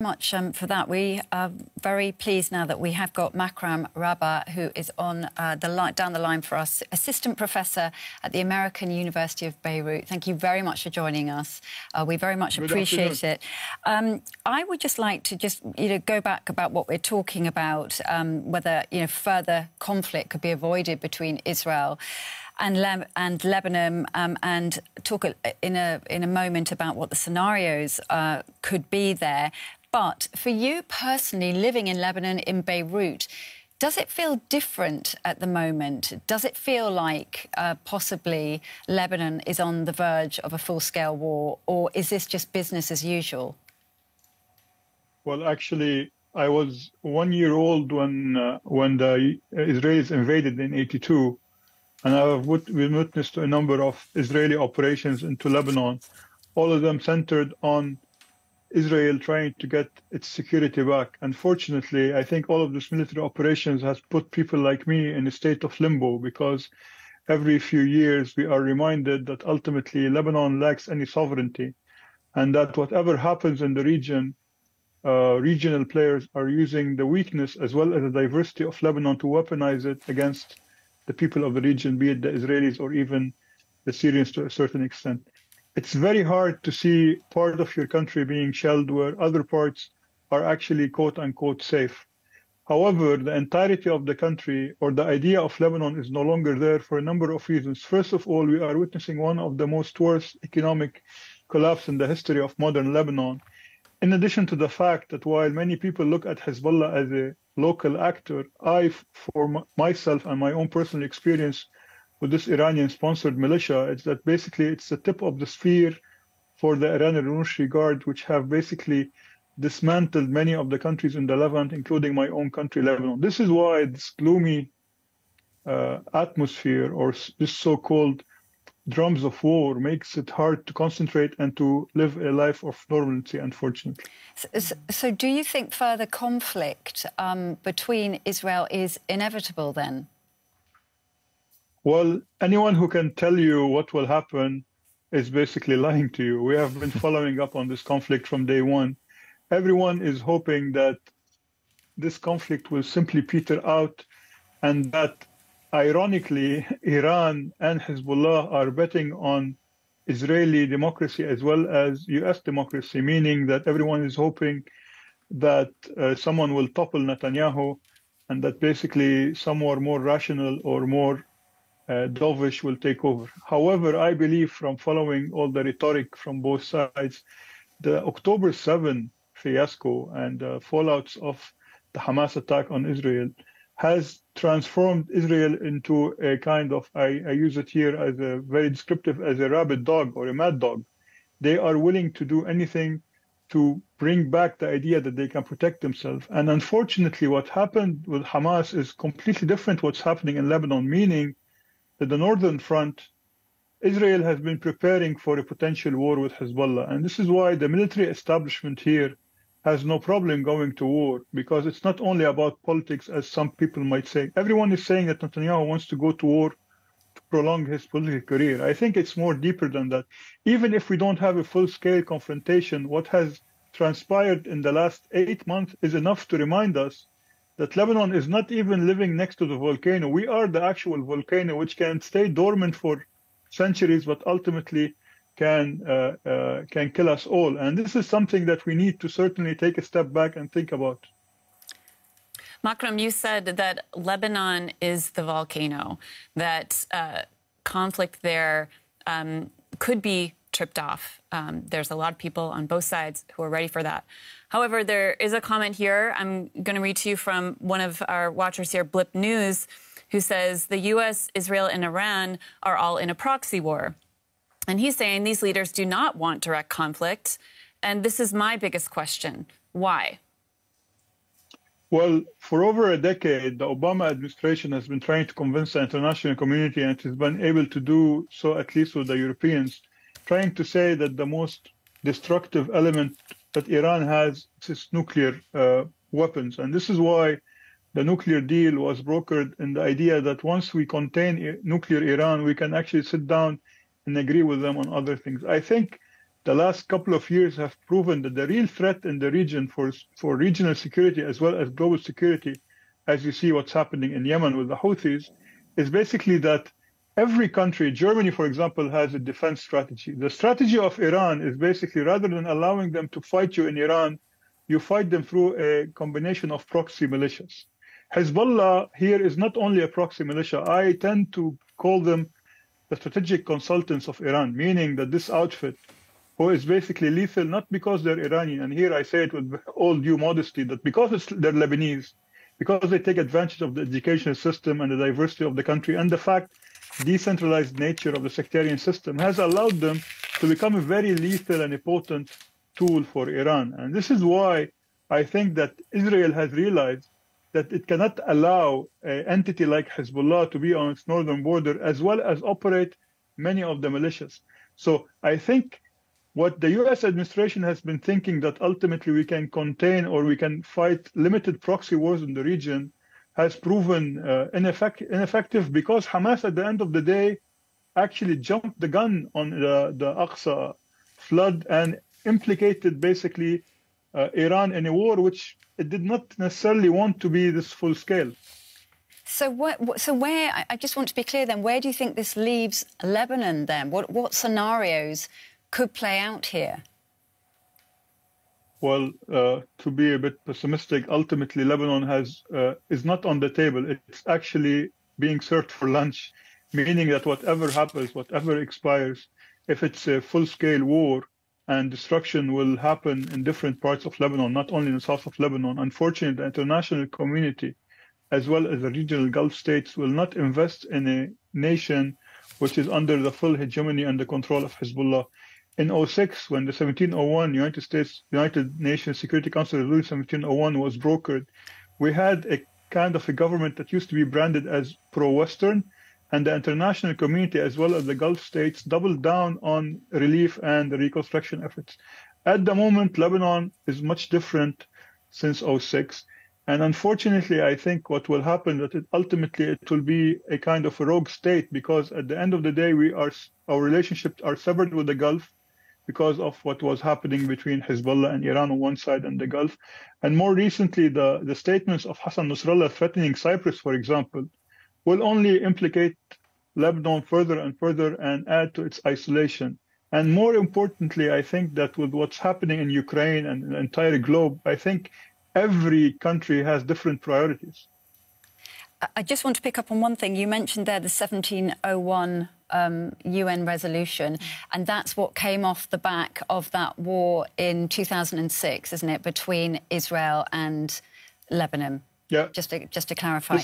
Much for that. We are very pleased now that we have got Makram Rabah, who is on down the line for us, assistant professor at the American University of Beirut. Thank you very much for joining us. We very much appreciate it. I would just like to go back about what we're talking about, whether further conflict could be avoided between Israel and Lebanon, and talk in a moment about what the scenarios could be there. But for you personally, living in Lebanon, in Beirut, does it feel different at the moment? Does it feel like possibly Lebanon is on the verge of a full-scale war, or is this just business as usual? Well, actually, I was 1 year old when the Israelis invaded in '82, and I've been witness to a number of Israeli operations into Lebanon, all of them centered on Israel trying to get its security back. Unfortunately, I think all of these military operations has put people like me in a state of limbo, because every few years we are reminded that ultimately Lebanon lacks any sovereignty, and that whatever happens in the region, regional players are using the weakness as well as the diversity of Lebanon to weaponize it against the people of the region, be it the Israelis or even the Syrians to a certain extent. It's very hard to see part of your country being shelled where other parts are actually quote-unquote safe. However, the entirety of the country, or the idea of Lebanon, is no longer there for a number of reasons. First of all, we are witnessing one of the most worst economic collapse in the history of modern Lebanon. In addition to the fact that while many people look at Hezbollah as a local actor, for myself and my own personal experience with this Iranian-sponsored militia, it's that basically it's the tip of the spear for the Iranian Revolutionary Guard, which have basically dismantled many of the countries in the Levant, including my own country, Lebanon. This is why this gloomy atmosphere, or this so-called drums of war, makes it hard to concentrate and to live a life of normalcy, unfortunately. So do you think further conflict between Israel is inevitable then? Well, anyone who can tell you what will happen is basically lying to you. We have been following up on this conflict from day one. Everyone is hoping that this conflict will simply peter out, and that, ironically, Iran and Hezbollah are betting on Israeli democracy as well as US democracy, meaning that everyone is hoping that someone will topple Netanyahu, and that basically someone more rational or more dovish will take over. However, I believe, from following all the rhetoric from both sides, the October 7 fiasco and fallouts of the Hamas attack on Israel has transformed Israel into a kind of, I use it here as a very descriptive, as a rabid dog or a mad dog. They are willing to do anything to bring back the idea that they can protect themselves. And unfortunately, what happened with Hamas is completely different what's happening in Lebanon, meaning that the northern front, Israel has been preparing for a potential war with Hezbollah. And this is why the military establishment here has no problem going to war, because it's not only about politics, as some people might say. Everyone is saying that Netanyahu wants to go to war to prolong his political career. I think it's more deeper than that. Even if we don't have a full-scale confrontation, what has transpired in the last 8 months is enough to remind us that Lebanon is not even living next to the volcano. We are the actual volcano, which can stay dormant for centuries, but ultimately can kill us all. And this is something that we need to certainly take a step back and think about. Makram, you said that Lebanon is the volcano, that conflict there could be tripped off. There's a lot of people on both sides who are ready for that. However, there is a comment here I'm going to read to you from one of our watchers here, Blip News, who says the U.S., Israel, and Iran are all in a proxy war. And he's saying these leaders do not want direct conflict. And this is my biggest question. Why? Well, for over a decade, the Obama administration has been trying to convince the international community, and it has been able to do so, at least with the Europeans, trying to say that the most destructive element that Iran has is nuclear weapons. And this is why the nuclear deal was brokered in the idea that once we contain nuclear Iran, we can actually sit down and agree with them on other things. I think the last couple of years have proven that the real threat in the region for regional security as well as global security, as you see what's happening in Yemen with the Houthis, is basically that every country, Germany, for example, has a defense strategy. The strategy of Iran is basically rather than allowing them to fight you in Iran, you fight them through a combination of proxy militias. Hezbollah here is not only a proxy militia. I tend to call them the strategic consultants of Iran, meaning that this outfit, who is basically lethal, not because they're Iranian, and here I say it with all due modesty, that because they're Lebanese, because they take advantage of the educational system and the diversity of the country, and the fact decentralized nature of the sectarian system has allowed them to become a very lethal and a potent tool for Iran. And this is why I think that Israel has realized that it cannot allow an entity like Hezbollah to be on its northern border, as well as operate many of the militias. So I think what the US administration has been thinking, that ultimately we can contain or we can fight limited proxy wars in the region, has proven ineffective, because Hamas at the end of the day actually jumped the gun on the Aqsa flood and implicated basically Iran in a war which it did not necessarily want to be this full scale. So where, I just want to be clear then, where do you think this leaves Lebanon then? What scenarios could play out here? Well, to be a bit pessimistic, ultimately Lebanon is not on the table. It's actually being served for lunch, meaning that whatever happens, whatever expires, if it's a full-scale war, and destruction will happen in different parts of Lebanon, not only in the south of Lebanon. Unfortunately, the international community, as well as the regional Gulf states, will not invest in a nation which is under the full hegemony and the control of Hezbollah. In 2006, when the 1701 United Nations Security Council Resolution 1701 was brokered, we had a kind of a government that used to be branded as pro-Western, and the international community, as well as the Gulf states, doubled down on relief and the reconstruction efforts. At the moment, Lebanon is much different since 2006. And unfortunately, I think what will happen, that ultimately it will be a kind of a rogue state, because at the end of the day, our relationships are severed with the Gulf because of what was happening between Hezbollah and Iran on one side and the Gulf. And more recently, the statements of Hassan Nasrallah threatening Cyprus, for example, will only implicate Lebanon further and further and add to its isolation. And more importantly, I think that with what's happening in Ukraine and the entire globe, I think every country has different priorities. I just want to pick up on one thing. You mentioned there the 1701 UN resolution, and that's what came off the back of that war in 2006, isn't it, between Israel and Lebanon? Yeah. Just to clarify.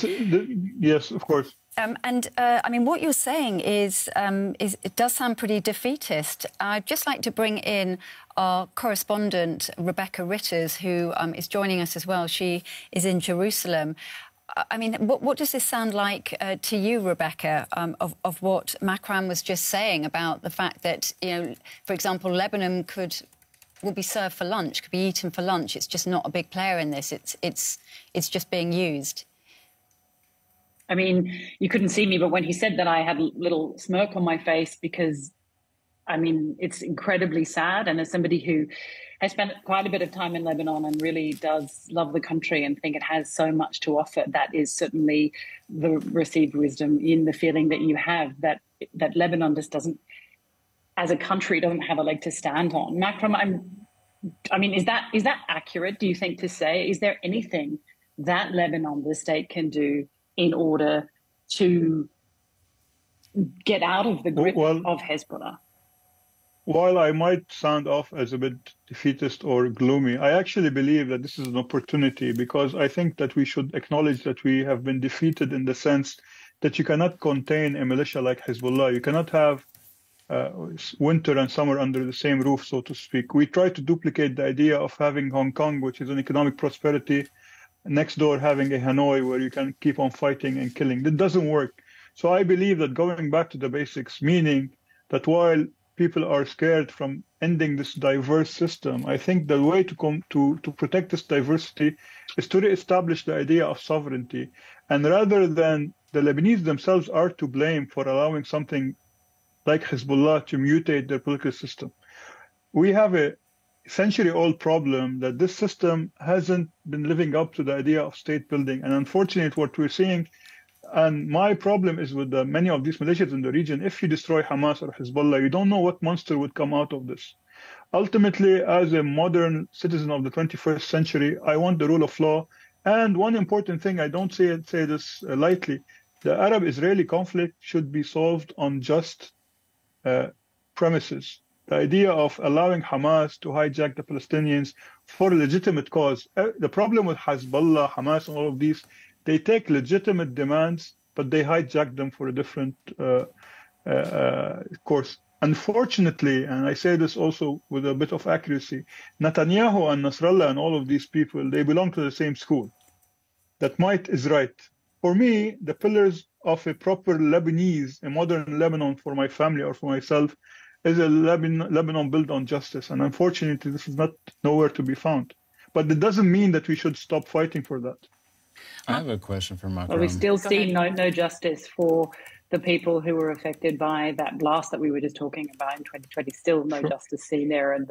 Yes, of course. I mean, what you're saying is it does sound pretty defeatist. I'd just like to bring in our correspondent, Rebecca Ritters, who is joining us as well. She is in Jerusalem. I mean, what does this sound like to you, Rebecca, of what Makram was just saying about the fact that, you know, for example, Lebanon will be served for lunch, could be eaten for lunch. It's just not a big player in this. It's just being used. I mean, you couldn't see me, but when he said that, I had a little smirk on my face, because, I mean, it's incredibly sad. And as somebody who has spent quite a bit of time in Lebanon and really does love the country and think it has so much to offer, that is certainly the received wisdom in the feeling that you have that Lebanon just doesn't, as a country, doesn't have a leg to stand on. Makram, I mean, is that accurate, do you think, to say? Is there anything that Lebanon, the state, can do in order to get out of the grip of Hezbollah? While I might sound off as a bit defeatist or gloomy, I actually believe that this is an opportunity, because I think that we should acknowledge that we have been defeated in the sense that you cannot contain a militia like Hezbollah. You cannot have winter and summer under the same roof, so to speak. We try to duplicate the idea of having Hong Kong, which is an economic prosperity, next door having a Hanoi where you can keep on fighting and killing. That doesn't work. So I believe that going back to the basics, meaning that while people are scared from ending this diverse system, I think the way to protect this diversity is to reestablish the idea of sovereignty. And rather than the Lebanese themselves are to blame for allowing something like Hezbollah to mutate their political system, we have a century-old problem that this system hasn't been living up to the idea of state building. And unfortunately, what we're seeing, and my problem is with many of these militias in the region, if you destroy Hamas or Hezbollah, you don't know what monster would come out of this. Ultimately, as a modern citizen of the 21st century, I want the rule of law. And one important thing, I don't say this lightly, the Arab-Israeli conflict should be solved on just premises. The idea of allowing Hamas to hijack the Palestinians for a legitimate cause. The problem with Hezbollah, Hamas, and all of these, they take legitimate demands, but they hijack them for a different course. Unfortunately, and I say this also with a bit of accuracy, Netanyahu and Nasrallah and all of these people, they belong to the same school. That might is right. For me, the pillars of a proper Lebanese, a modern Lebanon for my family or for myself, is a Lebanon built on justice. And unfortunately, this is not nowhere to be found. But it doesn't mean that we should stop fighting for that. I have a question for Makram. Well, we still see no justice for the people who were affected by that blast that we were just talking about in 2020. Still no justice seen there. And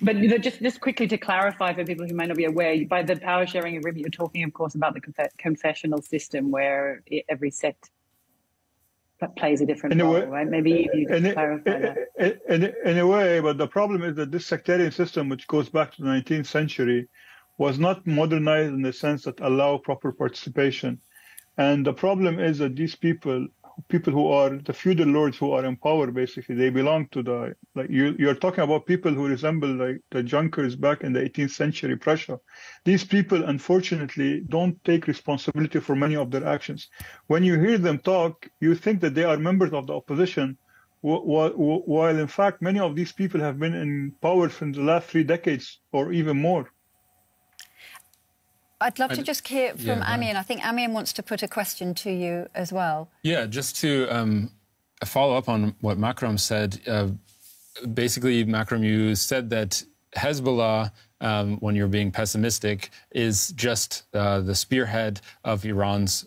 but just quickly to clarify for people who may not be aware, by the power sharing agreement, you're talking, of course, about the confessional system where every sect plays a different role, right? Maybe you can clarify that. In a way, but the problem is that this sectarian system, which goes back to the 19th century, was not modernized in the sense that allow proper participation. And the problem is that these people who are the feudal lords who are in power, basically, they belong to the, like you're talking about people who resemble like the Junkers back in the 18th century Prussia. These people, unfortunately, don't take responsibility for many of their actions. When you hear them talk, you think that they are members of the opposition, while in fact, many of these people have been in power for the last 3 decades or even more. I'd love to just hear from Amir. I think Amir wants to put a question to you as well. Yeah, just to follow up on what Makram said. Basically, Makram, you said that Hezbollah, when you're being pessimistic, is just the spearhead of Iran's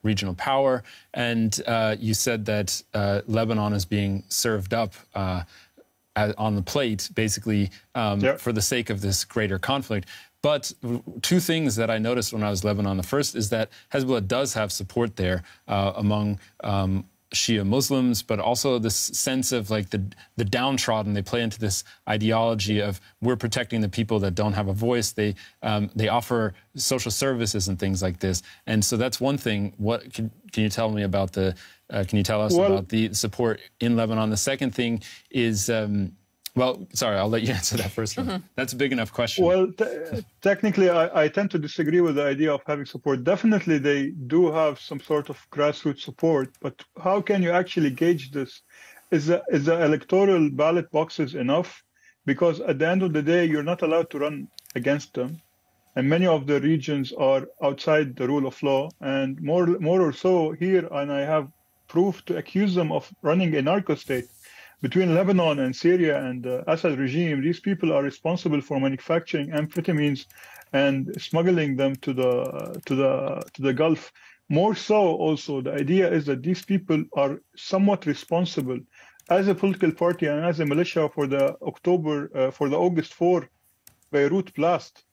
regional power. And you said that Lebanon is being served up on the plate, basically, for the sake of this greater conflict. But 2 things that I noticed when I was in Lebanon. The first is that Hezbollah does have support there among Shia Muslims, but also this sense of like the downtrodden. They play into this ideology of we're protecting the people that don't have a voice. They offer social services and things like this. And so that's one thing. What can you tell me about the? Can you tell us about the support in Lebanon? The second thing is. Well, sorry, I'll let you answer that first one. That's a big enough question. Well, technically, I tend to disagree with the idea of having support. Definitely, they do have some sort of grassroots support, but how can you actually gauge this? Is the electoral ballot boxes enough? Because at the end of the day, you're not allowed to run against them. And many of the regions are outside the rule of law. And more or so here, and I have proof to accuse them of running a narco state. Between Lebanon and Syria and the Assad regime, these people are responsible for manufacturing amphetamines and smuggling them to the Gulf. More so, also, the idea is that these people are somewhat responsible as a political party and as a militia for the August 4 Beirut blast.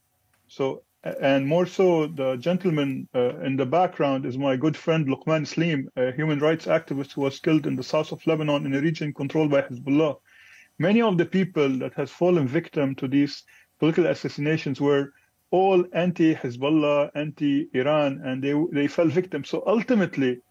So, and more so, the gentleman in the background is my good friend Luqman Slim, a human rights activist who was killed in the south of Lebanon in a region controlled by Hezbollah. Many of the people that has fallen victim to these political assassinations were all anti-Hezbollah, anti-Iran, and they fell victim. So ultimately,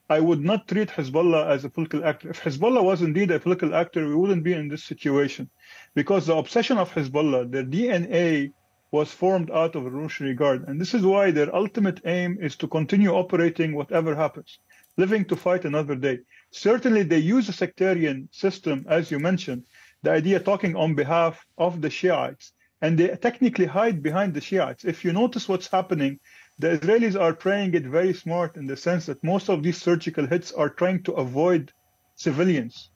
I would not treat Hezbollah as a political actor. If Hezbollah was indeed a political actor, we wouldn't be in this situation, because the obsession of Hezbollah, their DNA, was formed out of Revolutionary Guard. And this is why their ultimate aim is to continue operating whatever happens, living to fight another day. Certainly, they use a sectarian system, as you mentioned, the idea talking on behalf of the Shiites, and they technically hide behind the Shiites. If you notice what's happening, the Israelis are playing it very smart in the sense that most of these surgical hits are trying to avoid civilians.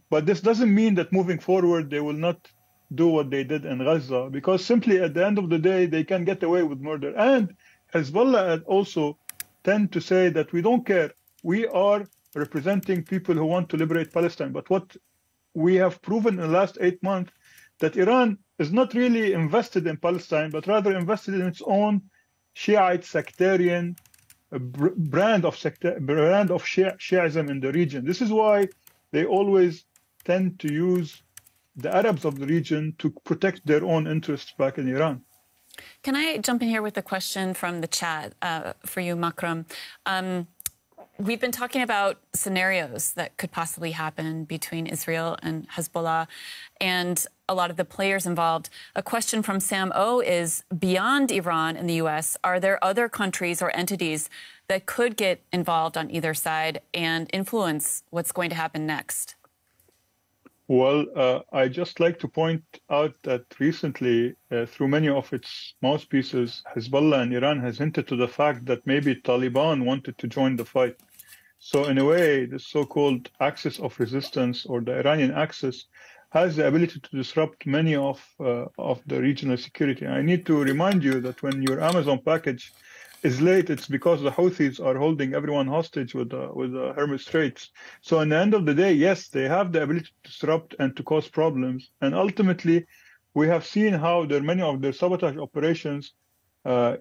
But this doesn't mean that moving forward, they will not do what they did in Gaza, because simply at the end of the day, they can get away with murder. And Hezbollah also tend to say that we don't care. We are representing people who want to liberate Palestine. But what we have proven in the last 8 months that Iran is not really invested in Palestine, but rather invested in its own Shiite sectarian brand of Shiism in the region. This is why they always tend to use the Arabs of the region to protect their own interests back in Iran. Can I jump in here with a question from the chat for you, Makram? We've been talking about scenarios that could possibly happen between Israel and Hezbollah and a lot of the players involved. A question from Sam O is, beyond Iran and the U.S., are there other countries or entities that could get involved on either side and influence what's going to happen next? Well, I just like to point out that recently, through many of its mouthpieces, Hezbollah and Iran has hinted to the fact that maybe Taliban wanted to join the fight. So in a way, the so-called axis of resistance, or the Iranian axis, has the ability to disrupt many of the regional security. And I need to remind you that when your Amazon package is late, it's because the Houthis are holding everyone hostage with the Hormuz Straits. So in the end of the day, yes, they have the ability to disrupt and to cause problems. And ultimately, we have seen how many of their sabotage operations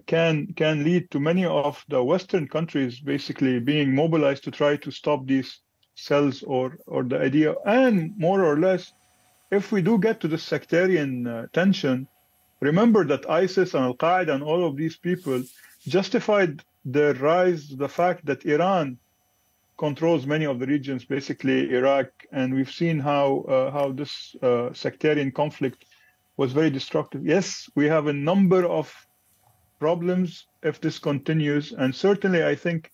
can lead to many of the Western countries basically being mobilized to try to stop these cells or the idea. And more or less, if we do get to the sectarian tension, remember that ISIS and Al-Qaeda and all of these people justified their rise, the fact that Iran controls many of the regions, basically Iraq, and we've seen how this sectarian conflict was very destructive. Yes, we have a number of problems if this continues, and certainly I think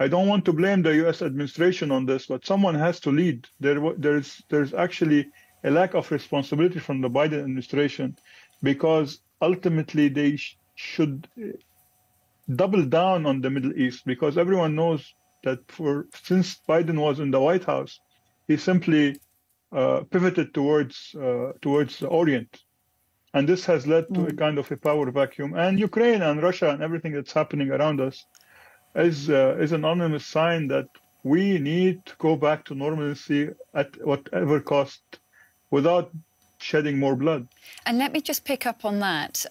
I don't want to blame the U.S. administration on this, but someone has to lead. There's actually a lack of responsibility from the Biden administration, because ultimately they should double down on the Middle East, because everyone knows that since Biden was in the White House, he simply pivoted towards the Orient. And this has led to a kind of a power vacuum. And Ukraine and Russia and everything that's happening around us is an anonymous sign that we need to go back to normalcy at whatever cost without shedding more blood. And let me just pick up on that.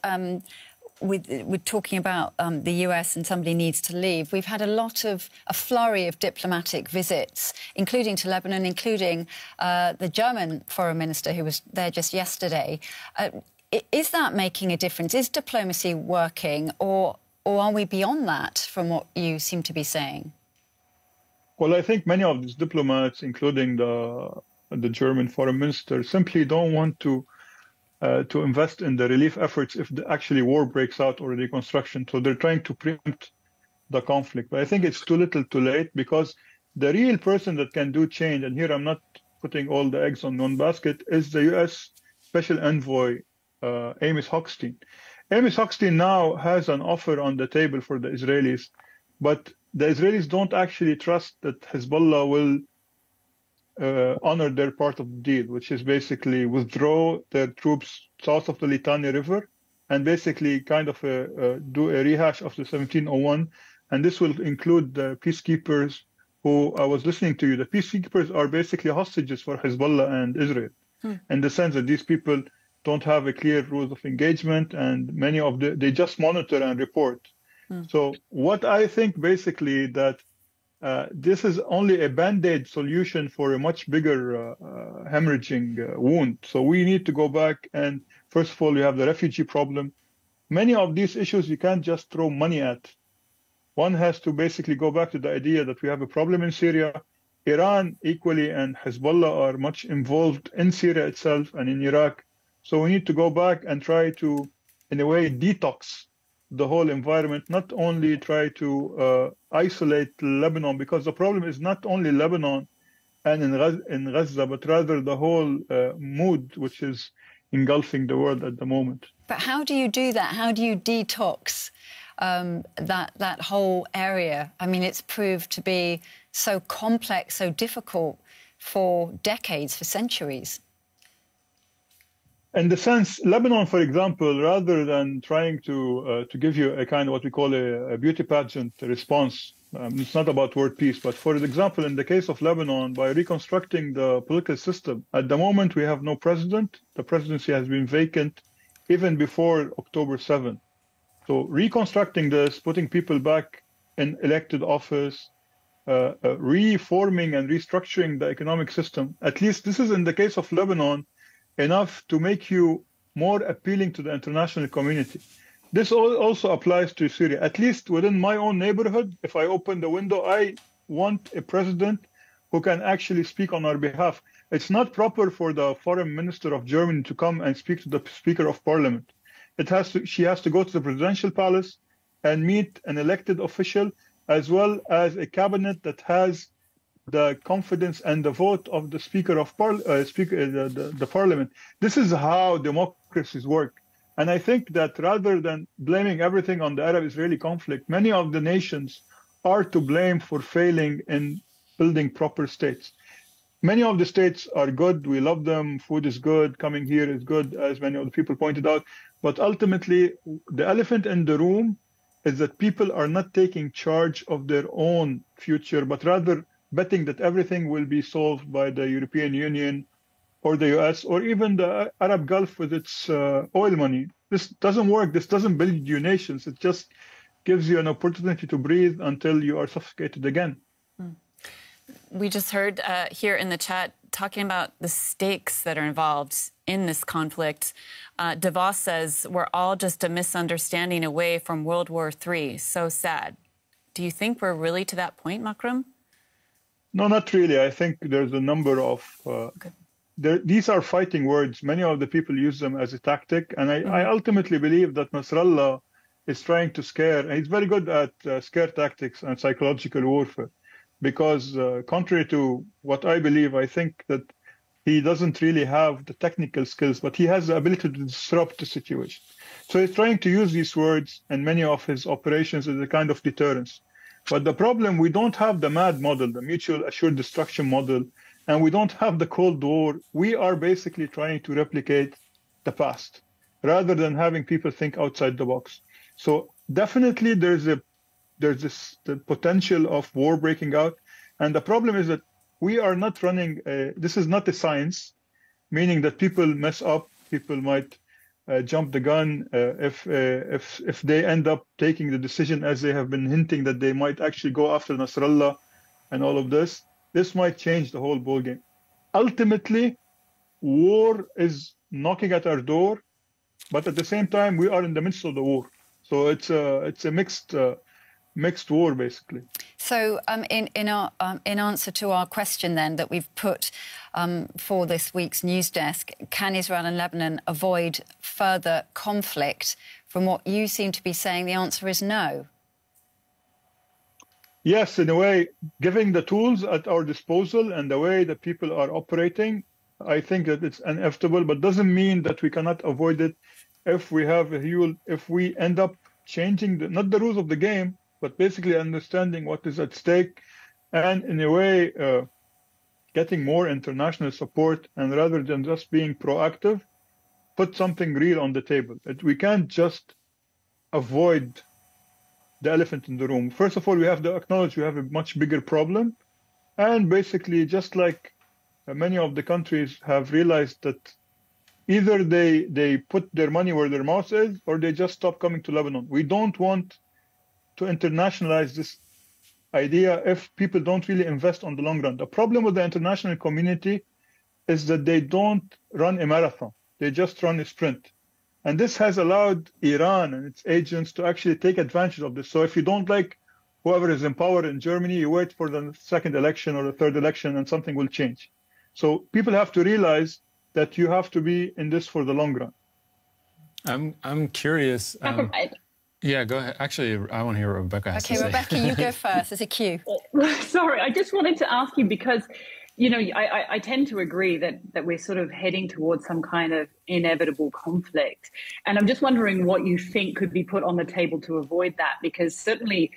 We're talking about the US and somebody needs to leave. We've had a flurry of diplomatic visits, including to Lebanon, including the German foreign minister who was there just yesterday. Is that making a difference? Is diplomacy working, or are we beyond that from what you seem to be saying? Well, I think many of these diplomats, including the German foreign minister, simply don't want to invest in the relief efforts if actually war breaks out or reconstruction. So they're trying to preempt the conflict. But I think it's too little too late, because the real person that can do change, and here I'm not putting all the eggs on one basket, is the U.S. Special Envoy, Amos Hochstein. Amos Hochstein now has an offer on the table for the Israelis, but the Israelis don't actually trust that Hezbollah will honor their part of the deal, which is basically withdraw their troops south of the Litani River and basically kind of do a rehash of the 1701. And this will include the peacekeepers who, I was listening to you, the peacekeepers are basically hostages for Hezbollah and Israel, in the sense that these people don't have a clear rules of engagement, and they just monitor and report. So what I think basically that this is only a band-aid solution for a much bigger hemorrhaging wound. So we need to go back and, first of all, you have the refugee problem. Many of these issues you can't just throw money at. One has to basically go back to the idea that we have a problem in Syria. Iran equally and Hezbollah are much involved in Syria itself and in Iraq. So we need to go back and try to, in a way, detox the whole environment, not only try to isolate Lebanon, because the problem is not only Lebanon and in Gaza, but rather the whole mood which is engulfing the world at the moment. But how do you do that? How do you detox that whole area? I mean, it's proved to be so complex, so difficult for decades, for centuries. In the sense, Lebanon, for example, rather than trying to give you a kind of what we call a beauty pageant response It's not about world peace, but for example, in the case of Lebanon, by reconstructing the political system, at the moment we have no president. The presidency has been vacant even before October 7th. So reconstructing this, putting people back in elected office, reforming and restructuring the economic system, at least this is in the case of Lebanon, enough to make you more appealing to the international community. This also applies to Syria. At least within my own neighborhood, if I open the window, I want a president who can actually speak on our behalf. It's not proper for the foreign minister of Germany to come and speak to the Speaker of Parliament. She has to go to the presidential palace and meet an elected official, as well as a cabinet that has the confidence and the vote of the Speaker of the Parliament. This is how democracies work. And I think that rather than blaming everything on the Arab-Israeli conflict, many of the nations are to blame for failing in building proper states. Many of the states are good. We love them. Food is good. Coming here is good, as many of the people pointed out. But ultimately, the elephant in the room is that people are not taking charge of their own future, but rather betting that everything will be solved by the European Union or the US, or even the Arab Gulf with its oil money. This doesn't work. This doesn't build you nations. It just gives you an opportunity to breathe until you are suffocated again. We just heard here in the chat talking about the stakes that are involved in this conflict. DeVos says we're all just a misunderstanding away from World War III. So sad. Do you think we're really to that point, Makram? No, not really. I think there's a number of... these are fighting words. Many of the people use them as a tactic. And I ultimately believe that Nasrallah is trying to scare. And he's very good at scare tactics and psychological warfare. Because contrary to what I believe, I think that he doesn't really have the technical skills, but he has the ability to disrupt the situation. So he's trying to use these words and many of his operations as a kind of deterrence. But the problem, we don't have the MAD model, the mutual assured destruction model, and we don't have the Cold War. We are basically trying to replicate the past rather than having people think outside the box. So definitely there's the potential of war breaking out. And the problem is that we are not running, this is not a science, meaning that people mess up, people might jump the gun if they end up taking the decision as they have been hinting that they might actually go after Nasrallah and all of this. This might change the whole ballgame. Ultimately, war is knocking at our door, but at the same time, we are in the midst of the war. So it's a mixed war, basically. So in answer to our question then that we've put for this week's news desk, can Israel and Lebanon avoid further conflict? From what you seem to be saying, the answer is no. Yes, in a way, giving the tools at our disposal and the way that people are operating, I think that it's inevitable, but doesn't mean that we cannot avoid it if we have if we end up changing not the rules of the game, but basically understanding what is at stake, and in a way getting more international support, and rather than just being proactive, put something real on the table. We can't just avoid the elephant in the room. First of all, we have to acknowledge we have a much bigger problem, and basically just like many of the countries have realized that either they put their money where their mouth is, or they just stop coming to Lebanon. We don't want to internationalize this idea if people don't really invest on the long run. The problem with the international community is that they don't run a marathon. They just run a sprint. And this has allowed Iran and its agents to actually take advantage of this. So if you don't like whoever is in power in Germany, you wait for the second election or the third election and something will change. So people have to realize that you have to be in this for the long run. I'm curious. Yeah, go ahead. Actually, I want to hear what Rebecca has to say. Okay, Rebecca, you go first. There's a cue. Sorry, I just wanted to ask you because, you know, I tend to agree that we're sort of heading towards some kind of inevitable conflict. And I'm just wondering what you think could be put on the table to avoid that, because certainly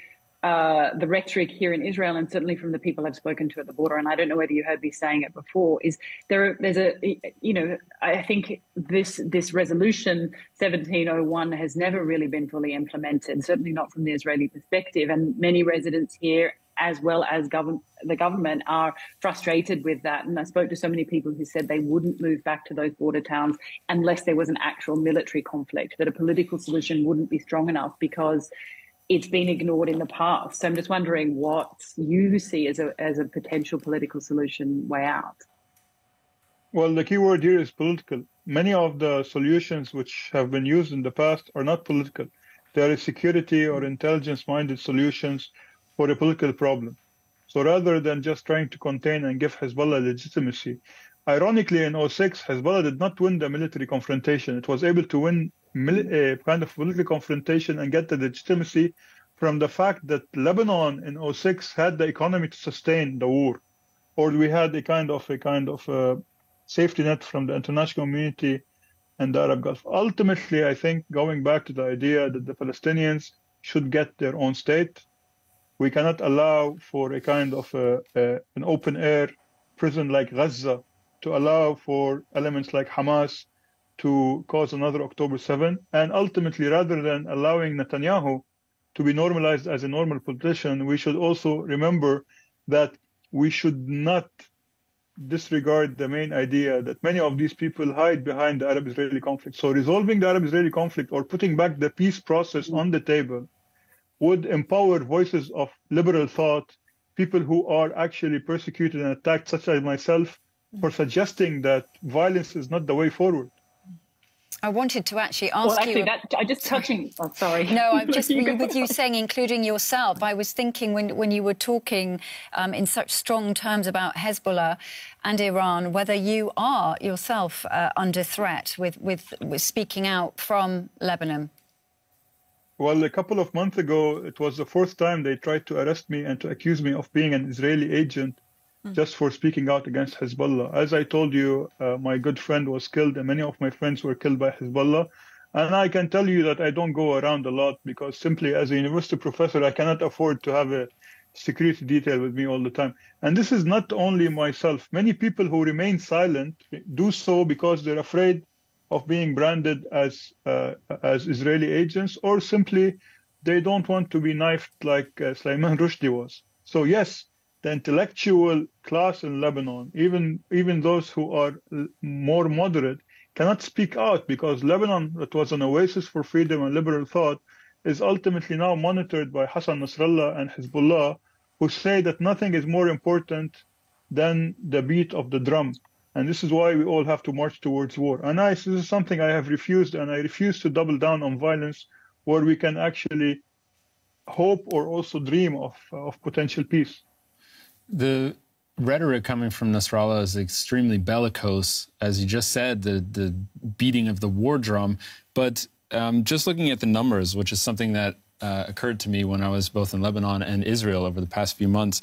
the rhetoric here in Israel, and certainly from the people I've spoken to at the border, and I don't know whether you heard me saying it before, is there's a, you know, I think this resolution 1701 has never really been fully implemented, certainly not from the Israeli perspective, and many residents here, as well as the government, are frustrated with that. And I spoke to so many people who said they wouldn't move back to those border towns unless there was an actual military conflict, that a political solution wouldn't be strong enough because it's been ignored in the past. So I'm just wondering what you see as a potential political solution way out. Well, the key word here is political. Many of the solutions which have been used in the past are not political. They are security or intelligence-minded solutions for a political problem. So rather than just trying to contain and give Hezbollah legitimacy, ironically, in 2006, Hezbollah did not win the military confrontation. It was able to win a kind of political confrontation and get the legitimacy from the fact that Lebanon in 2006 had the economy to sustain the war, or we had a kind of safety net from the international community and the Arab Gulf. Ultimately, I think going back to the idea that the Palestinians should get their own state, we cannot allow for a kind of an open air prison like Gaza to allow for elements like Hamas to cause another October 7. And ultimately, rather than allowing Netanyahu to be normalized as a normal politician, we should also remember that we should not disregard the main idea that many of these people hide behind the Arab-Israeli conflict. So resolving the Arab-Israeli conflict or putting back the peace process on the table would empower voices of liberal thought, people who are actually persecuted and attacked, such as myself, for suggesting that violence is not the way forward. I wanted to actually ask well, actually, you... I just touching... Oh, sorry. No, I'm just with you saying including yourself. I was thinking when you were talking in such strong terms about Hezbollah and Iran, whether you are yourself under threat with speaking out from Lebanon. Well, a couple of months ago, it was the fourth time they tried to arrest me and to accuse me of being an Israeli agent just for speaking out against Hezbollah. As I told you, my good friend was killed and many of my friends were killed by Hezbollah. And I can tell you that I don't go around a lot because simply as a university professor, I cannot afford to have a security detail with me all the time. And this is not only myself. Many people who remain silent do so because they're afraid of being branded as Israeli agents, or simply they don't want to be knifed like Salman Rushdie was. So yes, the intellectual class in Lebanon, even those who are more moderate, cannot speak out because Lebanon, that was an oasis for freedom and liberal thought, is ultimately now monitored by Hassan Nasrallah and Hezbollah, who say that nothing is more important than the beat of the drum. And this is why we all have to march towards war. And this is something I have refused, and I refuse to double down on violence where we can actually hope or also dream of potential peace. The rhetoric coming from Nasrallah is extremely bellicose, as you just said, the beating of the war drum. But just looking at the numbers, which is something that occurred to me when I was both in Lebanon and Israel over the past few months,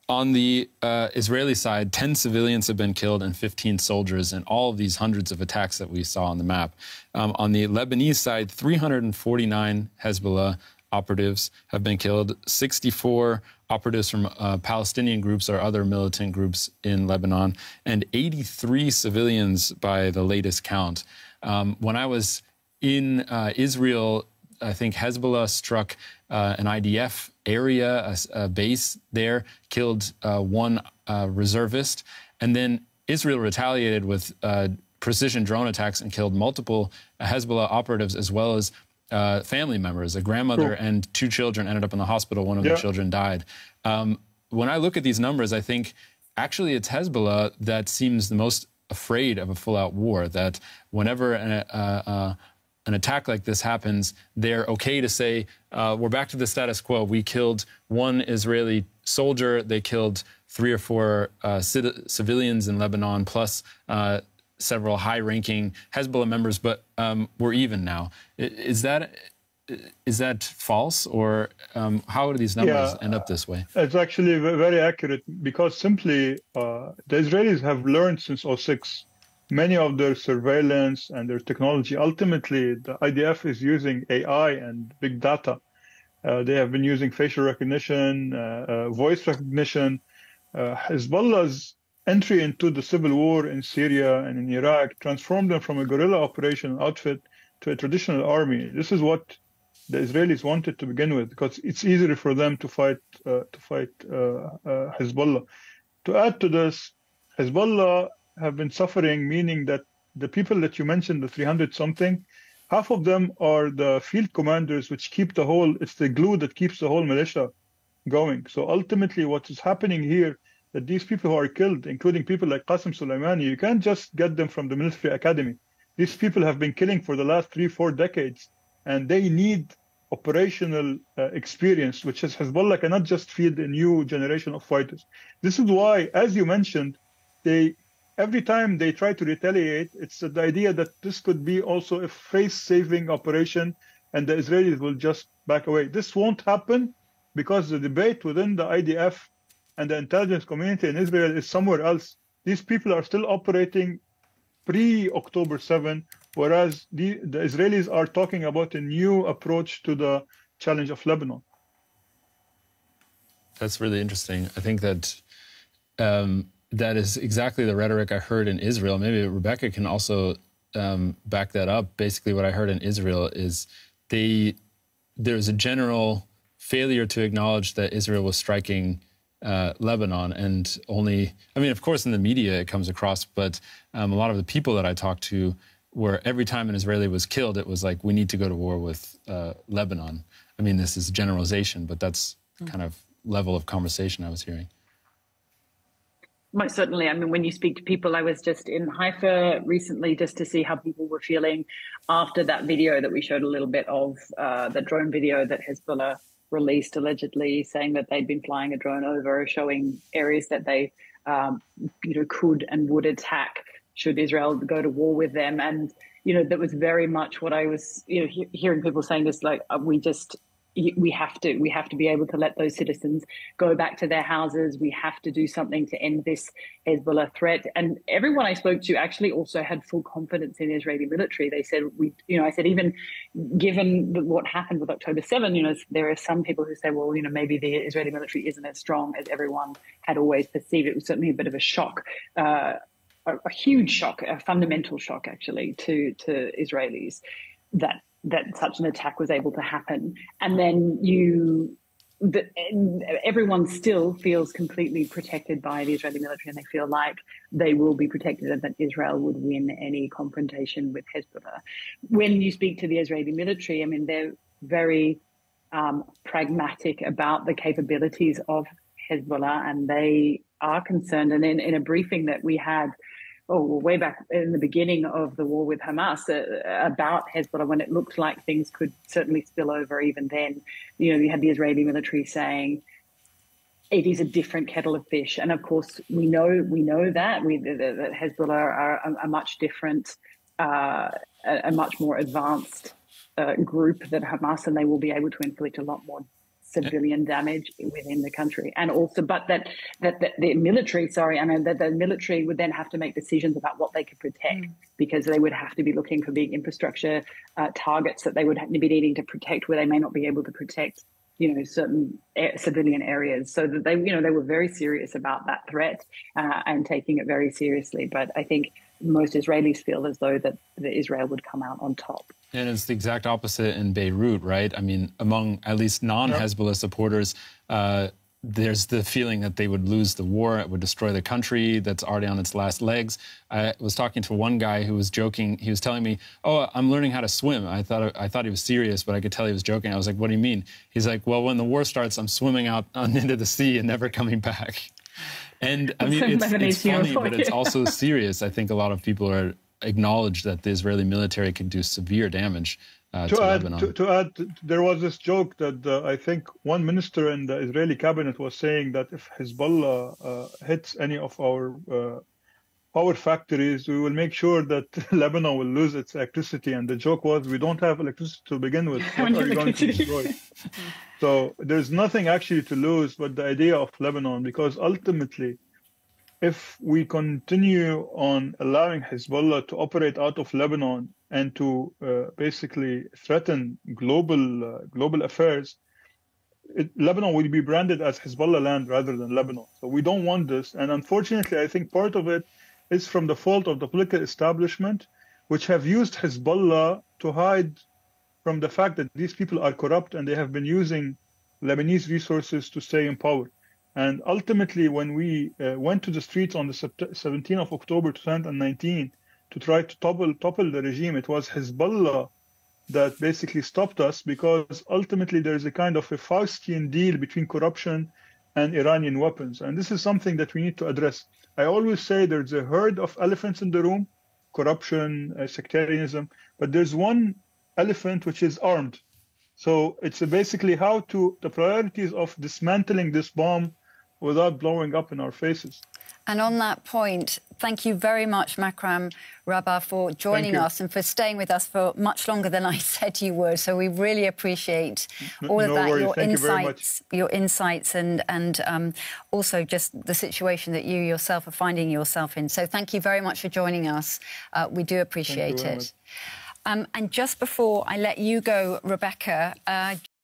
on the Israeli side, 10 civilians have been killed and 15 soldiers in all of these hundreds of attacks that we saw on the map. On the Lebanese side, 349 Hezbollah operatives have been killed, 64 operatives from Palestinian groups or other militant groups in Lebanon, and 83 civilians by the latest count. When I was in Israel, I think Hezbollah struck an IDF area, a base there, killed one reservist, and then Israel retaliated with precision drone attacks and killed multiple Hezbollah operatives as well as family members. A grandmother and 2 children ended up in the hospital. One of the children died. When I look at these numbers, I think actually it's Hezbollah that seems the most afraid of a full-out war, that whenever an attack like this happens, they're okay to say, we're back to the status quo. We killed 1 Israeli soldier. They killed 3 or 4 civilians in Lebanon, plus several high-ranking Hezbollah members, but we're even now. Is that false, or how do these numbers end up this way? It's actually very accurate because simply the Israelis have learned since 2006 many of their surveillance and their technology. Ultimately, the IDF is using AI and big data. They have been using facial recognition, voice recognition. Hezbollah's entry into the civil war in Syria and in Iraq transformed them from a guerrilla operation outfit to a traditional army. This is what the Israelis wanted to begin with, because it's easier for them to fight Hezbollah. To add to this, Hezbollah have been suffering, meaning that the people that you mentioned, the 300 something, half of them are the field commanders, which keep the whole, it's the glue that keeps the whole militia going. So ultimately what is happening here, that these people who are killed, including people like Qasem Soleimani, you can't just get them from the military academy. These people have been killing for the last 3-4 decades, and they need operational experience, which is Hezbollah cannot just feed a new generation of fighters. This is why, as you mentioned, every time they try to retaliate, it's the idea that this could be also a face-saving operation, and the Israelis will just back away. This won't happen because the debate within the IDF and the intelligence community in Israel is somewhere else. These people are still operating pre-October 7, whereas the Israelis are talking about a new approach to the challenge of Lebanon. That's really interesting. I think that that is exactly the rhetoric I heard in Israel. Maybe Rebecca can also back that up. Basically, what I heard in Israel is there's a general failure to acknowledge that Israel was striking Lebanon, and only, I mean, of course, in the media it comes across, but a lot of the people that I talked to, where every time an Israeli was killed, it was like, we need to go to war with Lebanon. I mean, this is generalization, but that's kind of level of conversation I was hearing. Most certainly. I mean, when you speak to people, I was just in Haifa recently just to see how people were feeling after that video that we showed a little bit of, the drone video that Hezbollah released, allegedly saying that they'd been flying a drone over, showing areas that they could and would attack should Israel go to war with them. And, that was very much what I was, hearing people saying this, like, we have to be able to let those citizens go back to their houses. We have to do something to end this Hezbollah threat. And everyone I spoke to actually also had full confidence in the Israeli military. They said, I said, even given what happened with October 7, there are some people who say, well, maybe the Israeli military isn't as strong as everyone had always perceived. It was certainly a bit of a shock, a huge shock, a fundamental shock, actually, to Israelis that such an attack was able to happen. And then everyone still feels completely protected by the Israeli military, and they feel like they will be protected and that Israel would win any confrontation with Hezbollah. When you speak to the Israeli military, I mean, they're very pragmatic about the capabilities of Hezbollah, and they are concerned. And in a briefing that we had way back in the beginning of the war with Hamas about Hezbollah, when it looked like things could certainly spill over even then, you had the Israeli military saying it is a different kettle of fish. And of course, we know that Hezbollah are a much different, a much more advanced group than Hamas, and they will be able to inflict a lot more civilian damage within the country. And also, but that the military, that the military would then have to make decisions about what they could protect, because they would have to be looking for big infrastructure targets that they would be needing to protect, where they may not be able to protect, certain civilian areas. So that they were very serious about that threat and taking it very seriously. But I think most Israelis feel as though that Israel would come out on top. And it's the exact opposite in Beirut, right? I mean, among at least non-Hezbollah supporters, there's the feeling that they would lose the war, it would destroy the country that's already on its last legs. I was talking to one guy who was joking. He was telling me, "Oh, I'm learning how to swim." I thought he was serious, but I could tell he was joking. I was like, "What do you mean?" He's like, "Well, when the war starts, I'm swimming out into the sea and never coming back." And I mean, it's funny, but it's also serious. I think a lot of people acknowledge that the Israeli military can do severe damage to Lebanon. To add, there was this joke that I think one minister in the Israeli cabinet was saying that if Hezbollah hits any of our power factories, we will make sure that Lebanon will lose its electricity. And the joke was, we don't have electricity to begin with. What are you going to destroy? So there's nothing actually to lose but the idea of Lebanon, because ultimately, if we continue on allowing Hezbollah to operate out of Lebanon and to basically threaten global affairs, Lebanon will be branded as Hezbollah land rather than Lebanon. So we don't want this. And unfortunately, I think part of it is from the fault of the political establishment, which have used Hezbollah to hide from the fact that these people are corrupt and they have been using Lebanese resources to stay in power. And ultimately, when we went to the streets on the 17th of October 2019 to try to topple the regime, it was Hezbollah that basically stopped us, because ultimately there is a kind of a Faustian deal between corruption and Iranian weapons. And this is something that we need to address. I always say there's a herd of elephants in the room, corruption, sectarianism, but there's one elephant which is armed. So it's basically the priorities of dismantling this bomb without blowing up in our faces. And on that point, thank you very much, Makram Rabah, for joining us and for staying with us for much longer than I said you would. So we really appreciate all of that, your insights and also just the situation that you yourself are finding yourself in. So thank you very much for joining us. We do appreciate it. And just before I let you go, Rebecca,